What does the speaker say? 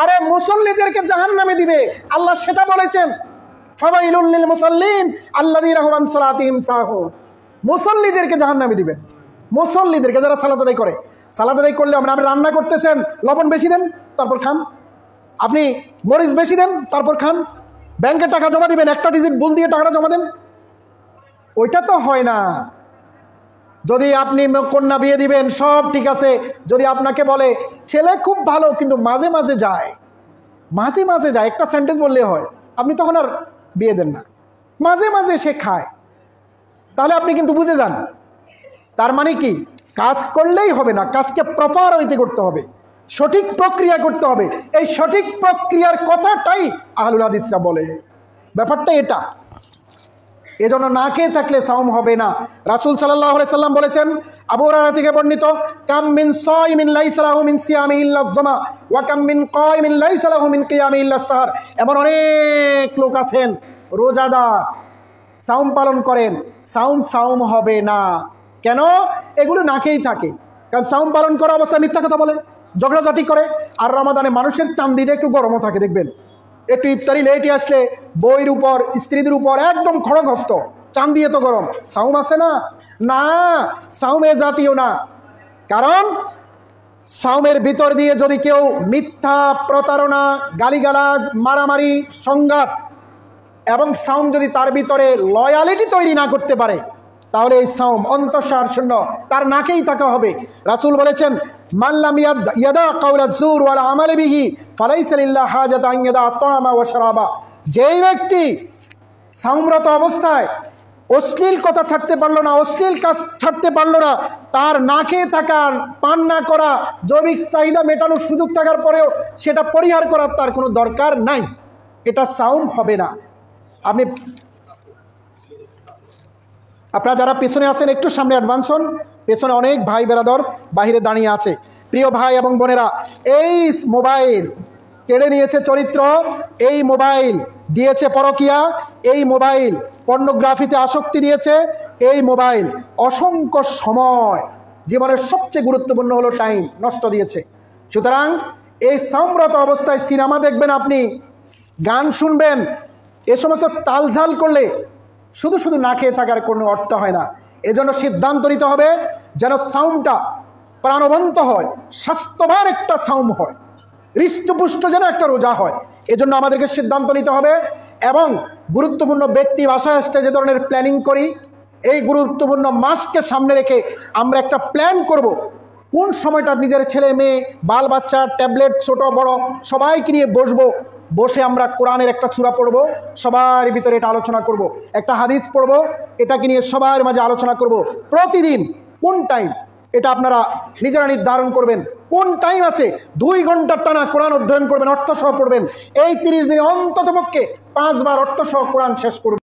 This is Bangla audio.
আরে মুসল্লিদেরকে জাহান্নামে দিবে, আল্লাহ সেটা বলেছেন। ফাওয়াইলুল লিল মুসাল্লিন আল্লাযীনা হুম আন সালাতিহিম সাহুন। মুসল্লিদেরকে জাহান্নামে দিবেন, মুসল্লিদেরকে যারা সালাত আদায় করে। সালাত আদায় করলে আপনি রান্না করতেছেন, লবণ বেশি দেন তারপর খান, আপনি মরিচ বেশি দেন তারপর খান, ব্যাংকে টাকা জমা দিবেন, একটা ডিজিট ভুল দিয়ে টাকাটা জমা দেন, ওইটা তো হয় না। যদি আপনি কন্যা বিয়ে দিবেন সব ঠিক আছে, যদি আপনাকে বলে ছেলে খুব ভালো কিন্তু মাঝে মাঝে যায়, মাঝে মাঝে যায়, একটা সেন্টেন্স বললে হয়, আপনি তখন আর বিয়ে দেন না, মাঝে মাঝে সে খায়, তাহলে আপনি কিন্তু বুঝে যান তার মানে কি কাজ করলেই হবে না, কাজকে প্রপার হইতে করতে হবে, সঠিক প্রক্রিয়া করতে হবে। এই সঠিক প্রক্রিয়ার কথাটাই আহলুল হাদিসরা বলে, ব্যাপারটা এটা। এজন্য না খেয়ে থাকলে সাওম হবে না। রাসূল সাল্লাল্লাহু আলাইহি সাল্লাম বলেছেন, আবু হুরায়রা থেকে বর্ণিত, কাম মিন সাইমিন লাইসা লাহু মিন সিয়ামি ইল্লা জামা ওয়া কাম মিন কায়িমিন লাইসা লাহু মিন কিয়ামি ইল্লা সাহর। এমন অনেক লোক আছেন রোজাদার, সাওম পালন করেন, সাওম হবে না। কেন? এগুলো না খেয়েই থাকে। কারণ সাওম পালন করা অবস্থায় মিথ্যা কথা বলে, ঝগড়াঝাটি করে। আর রমাদানে মানুষের চান্দিটা একটু গরমও থাকে, দেখবেন একটু ইফতারি লেটে আসলে বইয়ের উপর, স্ত্রীদের উপর একদম খড়গহস্ত, চান্দি এত গরম। সাওম আছে না? না, সাওম এ জাতীয় না। কারণ সাওমের ভিতর দিয়ে যদি কেউ মিথ্যা, প্রতারণা, গালিগালাজ, মারামারি, সংঘাত এবং সাওম যদি তার ভিতরে লয়ালিটি তৈরি না করতে পারে, তাহলে এই সাওম অন্তঃসার শূন্য, তার নাকেই থাকা হবে। রাসূল বলেছেন, মান লাম ইয়াদা কাওলা যুর ওয়াল আমাল বিহি ফালাইসা লিল্লাহি হাজাত আন ইয়াদা তাআমা ওয়া শারাবা। যেই ব্যক্তি সাওমরত অবস্থায় অশ্লীল কথা ছাড়তে পারলো না, অশ্লীল কাজ ছাড়তে পারলো না, তার না খেয়ে থাকার, পান না করা, জৈবিক চাহিদা মেটানোর সুযোগ থাকার পরেও সেটা পরিহার করার তার কোনো দরকার নাই, এটা সাওম হবে না। আপনারা যারা পেছনে আছেন একটু সামনে অ্যাডভান্স হন, পেছনে অনেক ভাই বেরাদর বাহিরে দাঁড়িয়ে আছে। প্রিয় ভাই এবং বোনেরা, এই মোবাইল কেড়ে নিয়েছে চরিত্র, এই মোবাইল দিয়েছে পরকিয়া, এই মোবাইল পর্নোগ্রাফিতে আসক্তি দিয়েছে, এই মোবাইল অসংখ্য সময়, জীবনের সবচেয়ে গুরুত্বপূর্ণ হলো টাইম, নষ্ট দিয়েছে। সুতরাং এই সাওমরত অবস্থায় সিনেমা দেখবেন, আপনি গান শুনবেন, এ সমস্ত তালঝাল করলে শুধু শুধু না খেয়ে থাকার কোনো অর্থ হয় না। এজন্য সিদ্ধান্ত নিতে হবে যেন সাওমটা প্রাণবন্ত হয়, স্বাস্থ্যবান একটা সাওম হয়, হৃষ্টপুষ্ট যেন একটা রোজা হয়। এজন্য আমাদেরকে সিদ্ধান্ত নিতে হবে। এবং গুরুত্বপূর্ণ ব্যক্তি বাসায় আসতে যে ধরনের প্ল্যানিং করি, এই গুরুত্বপূর্ণ মাসকে সামনে রেখে আমরা একটা প্ল্যান করব, কোন সময়টা নিজের ছেলে মেয়ে, বাল বাচ্চা, ট্যাবলেট, ছোট বড় সবাইকে নিয়ে বসবো, বসে আমরা কোরআনের একটা সূরা পড়ব, সবার ভিতরে এটা আলোচনা করব, একটা হাদিস পড়ব, এটাকে নিয়ে সবার মাঝে আলোচনা করব। প্রতিদিন কোন টাইম, এটা আপনারা নিজেরা নির্ধারণ করবেন। কোন টাইম আছে, 2 ঘন্টার টানা কোরআন অধ্যয়ন করবেন, অর্থ সহ পড়বেন। এই 30 দিনে অন্ততপক্ষে 5 বার অর্থ সহ কোরআন শেষ করবেন।